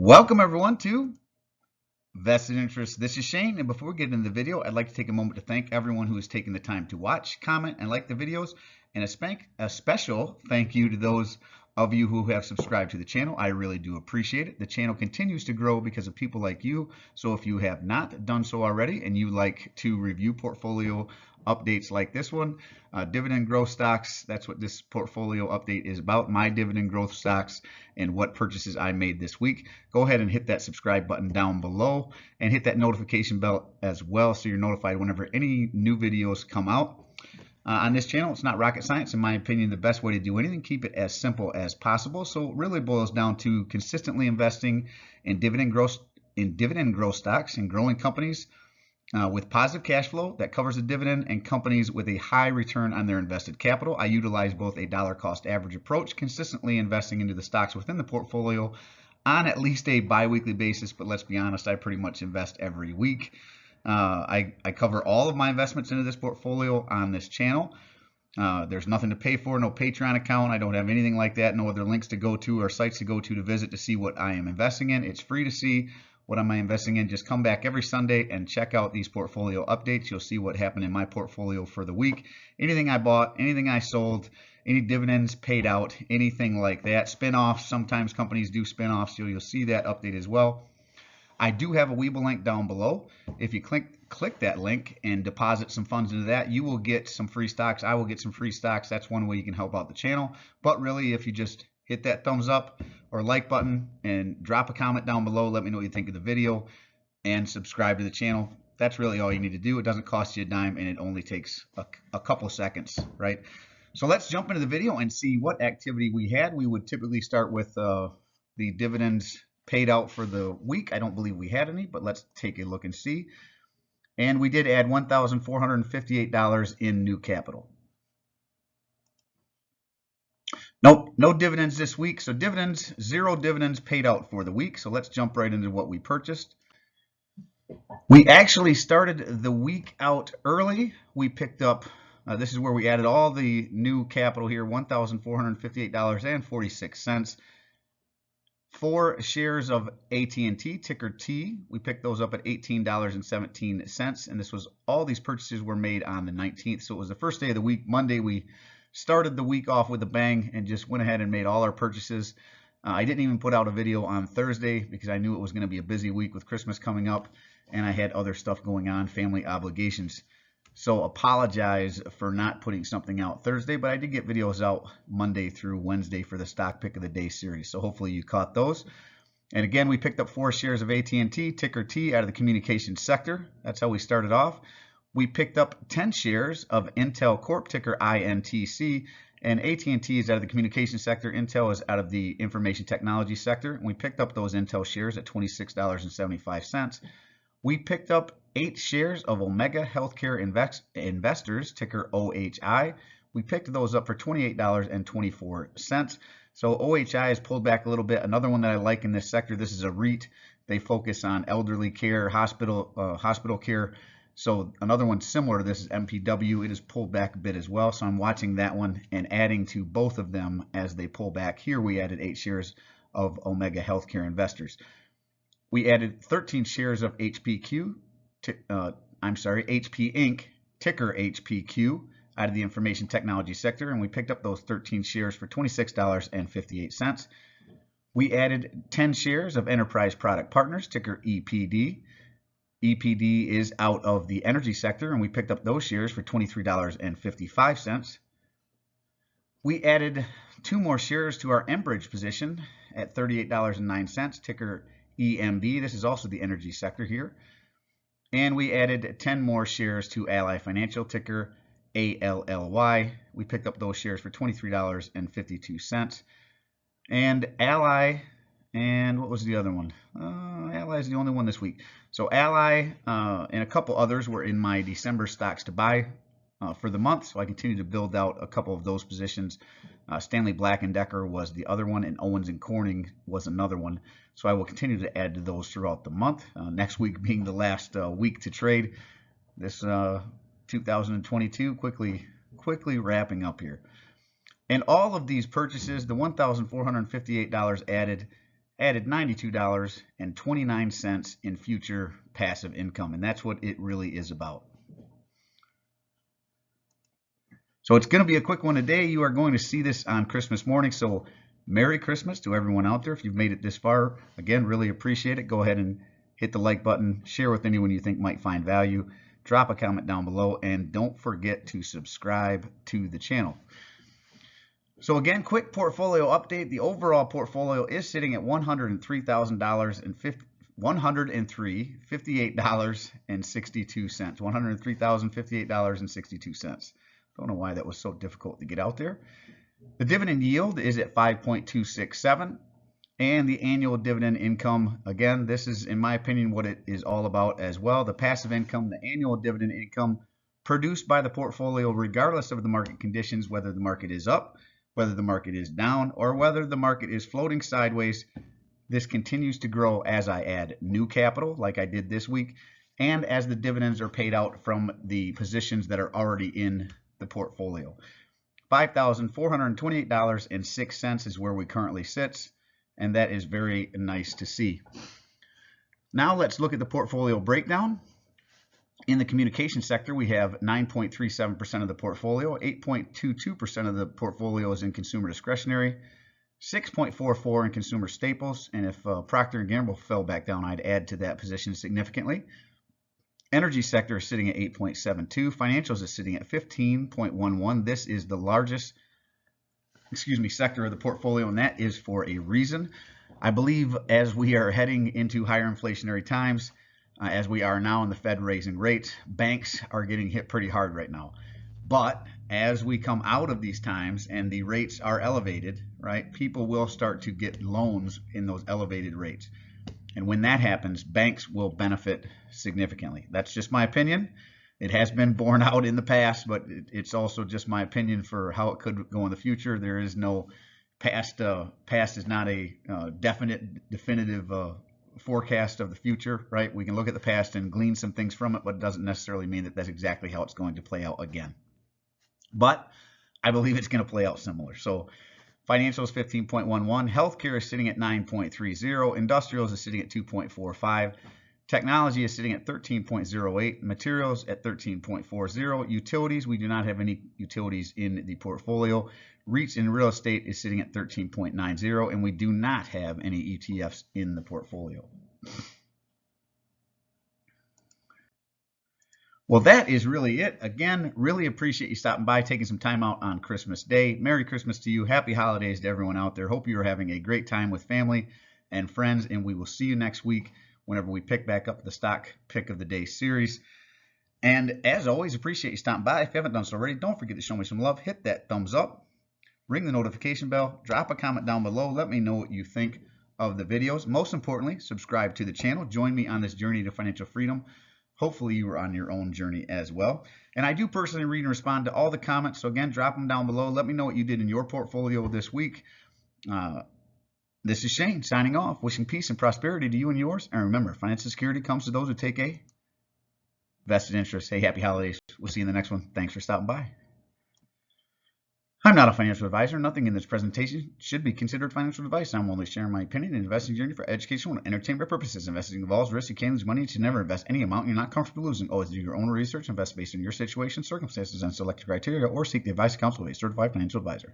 Welcome everyone to Vested Interest. This is Shane, and before we get into the video, I'd like to take a moment to thank everyone who has taken the time to watch, comment, and like the videos, and a special thank you to those of you who have subscribed to the channel. I really do appreciate it. The channel continues to grow because of people like you, so if you have not done so already and you like to review portfolio updates like this one, dividend growth stocks, that's what this portfolio update is about, my dividend growth stocks and what purchases I made this week. Go ahead and hit that subscribe button down below and hit that notification bell as well so you're notified whenever any new videos come out. On this channel, it's not rocket science. In my opinion, the best way to do anything, keep it as simple as possible. So it really boils down to consistently investing in dividend growth stocks and growing companies with positive cash flow that covers the dividend, and companies with a high return on their invested capital. I utilize both a dollar cost average approach, consistently investing into the stocks within the portfolio on at least a bi-weekly basis, but let's be honest, I pretty much invest every week. I cover all of my investments into this portfolio on this channel. There's nothing to pay for, no Patreon account. I don't have anything like that, no other links to go to or sites to go to visit to see what I am investing in. It's free to see what am I investing in. Just come back every Sunday and check out these portfolio updates. You'll see what happened in my portfolio for the week. Anything I bought, anything I sold, any dividends paid out, anything like that. Spin-offs, sometimes companies do spin-offs, so you'll see that update as well. I do have a Webull link down below. If you click that link and deposit some funds into that, you will get some free stocks. I will get some free stocks. That's one way you can help out the channel. But really, if you just hit that thumbs up or like button and drop a comment down below, let me know what you think of the video, and subscribe to the channel. That's really all you need to do. It doesn't cost you a dime, and it only takes a couple seconds, right? So let's jump into the video and see what activity we had. We would typically start with the dividends paid out for the week. I don't believe we had any, but let's take a look and see. And we did add $1,458 in new capital. Nope, no dividends this week. So dividends, 0 dividends paid out for the week. So let's jump right into what we purchased. We actually started the week out early. We picked up, this is where we added all the new capital here, $1,458.46. 4 shares of AT&T, ticker T. We picked those up at $18.17, and this was all these purchases were made on the 19th. So it was the first day of the week, Monday. We started the week off with a bang and just went ahead and made all our purchases. I didn't even put out a video on Thursday because I knew it was going to be a busy week with Christmas coming up, and I had other stuff going on, family obligations. So apologize for not putting something out Thursday, but I did get videos out Monday through Wednesday for the stock pick of the day series. So hopefully you caught those. And again, we picked up 4 shares of AT&T, ticker T, out of the communications sector. That's how we started off. We picked up 10 shares of Intel Corp, ticker INTC, and AT&T is out of the communication sector. Intel is out of the information technology sector. And we picked up those Intel shares at $26.75. We picked up 8 shares of Omega Healthcare Investors, ticker OHI. We picked those up for $28.24. So OHI has pulled back a little bit. Another one that I like in this sector, this is a REIT. They focus on elderly care, hospital care. So another one similar to this is MPW. It has pulled back a bit as well. So I'm watching that one and adding to both of them as they pull back. Here we added 8 shares of Omega Healthcare Investors. We added 13 shares of HP Inc., ticker HPQ, out of the information technology sector, and we picked up those 13 shares for $26.58. We added 10 shares of Enterprise Product Partners, ticker EPD. EPD is out of the energy sector, and we picked up those shares for $23.55. We added 2 more shares to our Enbridge position at $38.09, ticker EMB. This is also the energy sector here. And we added 10 more shares to Ally Financial, ticker ALLY. We picked up those shares for $23.52. And Ally, and what was the other one? Ally is the only one this week. So Ally and a couple others were in my December stocks to buy for the month. So I continue to build out a couple of those positions. Stanley Black & Decker was the other one, and Owens & Corning was another one. So I will continue to add to those throughout the month. Next week being the last week to trade. This 2022 quickly wrapping up here. And all of these purchases, the $1,458 added, added $92.29 in future passive income. And that's what it really is about. So it's going to be a quick one today. You are going to see this on Christmas morning. So Merry Christmas to everyone out there. If you've made it this far, again, really appreciate it. Go ahead and hit the like button, share with anyone you think might find value, drop a comment down below, and don't forget to subscribe to the channel. So again, quick portfolio update. The overall portfolio is sitting at $103,000 and $103,058.62. $103,058.62. Don't know why that was so difficult to get out there. The dividend yield is at 5.267, and the annual dividend income, again, this is, in my opinion, what it is all about as well. The passive income, the annual dividend income produced by the portfolio, regardless of the market conditions, whether the market is up, whether the market is down, or whether the market is floating sideways. This continues to grow as I add new capital, like I did this week, and as the dividends are paid out from the positions that are already in the portfolio. $5,428.06 is where we currently sit, and that is very nice to see. Now let's look at the portfolio breakdown. In the communication sector, we have 9.37% of the portfolio, 8.22% of the portfolio is in consumer discretionary, 6.44% in consumer staples, and if Procter & Gamble fell back down, I'd add to that position significantly. Energy sector is sitting at 8.72. Financials is sitting at 15.11. This is the largest, sector of the portfolio, and that is for a reason. I believe as we are heading into higher inflationary times, as we are now in the Fed raising rates, banks are getting hit pretty hard right now. But as we come out of these times and the rates are elevated, right, people will start to get loans in those elevated rates. And when that happens, banks will benefit significantly. That's just my opinion. It has been borne out in the past, but it's also just my opinion for how it could go in the future. There is no past. Past is not a definitive forecast of the future, right? We can look at the past and glean some things from it, but it doesn't necessarily mean that that's exactly how it's going to play out again. But I believe it's going to play out similar. So financials 15.11, healthcare is sitting at 9.30, industrials is sitting at 2.45, technology is sitting at 13.08, materials at 13.40, utilities, we do not have any utilities in the portfolio. REITs and real estate is sitting at 13.90, and we do not have any ETFs in the portfolio. Well, that is really it. Again, really appreciate you stopping by, taking some time out on Christmas Day. Merry Christmas to you. Happy holidays to everyone out there. Hope you are having a great time with family and friends, and we will see you next week whenever we pick back up the Stock Pick of the Day series. And as always, appreciate you stopping by. If you haven't done so already, don't forget to show me some love. Hit that thumbs up, ring the notification bell, drop a comment down below. Let me know what you think of the videos. Most importantly, subscribe to the channel. Join me on this journey to financial freedom. Hopefully you are on your own journey as well. And I do personally read and respond to all the comments. So again, drop them down below. Let me know what you did in your portfolio this week. This is Shane signing off, wishing peace and prosperity to you and yours. And remember, financial security comes to those who take a vested interest. Hey, happy holidays. We'll see you in the next one. Thanks for stopping by. I'm not a financial advisor. Nothing in this presentation should be considered financial advice. I'm only sharing my opinion and investing journey for educational and entertainment purposes. Investing involves risk. You can lose money. You should never invest any amount you're not comfortable losing. Always do your own research. Invest based on your situation, circumstances, and select criteria, or seek the advice and counsel of a certified financial advisor.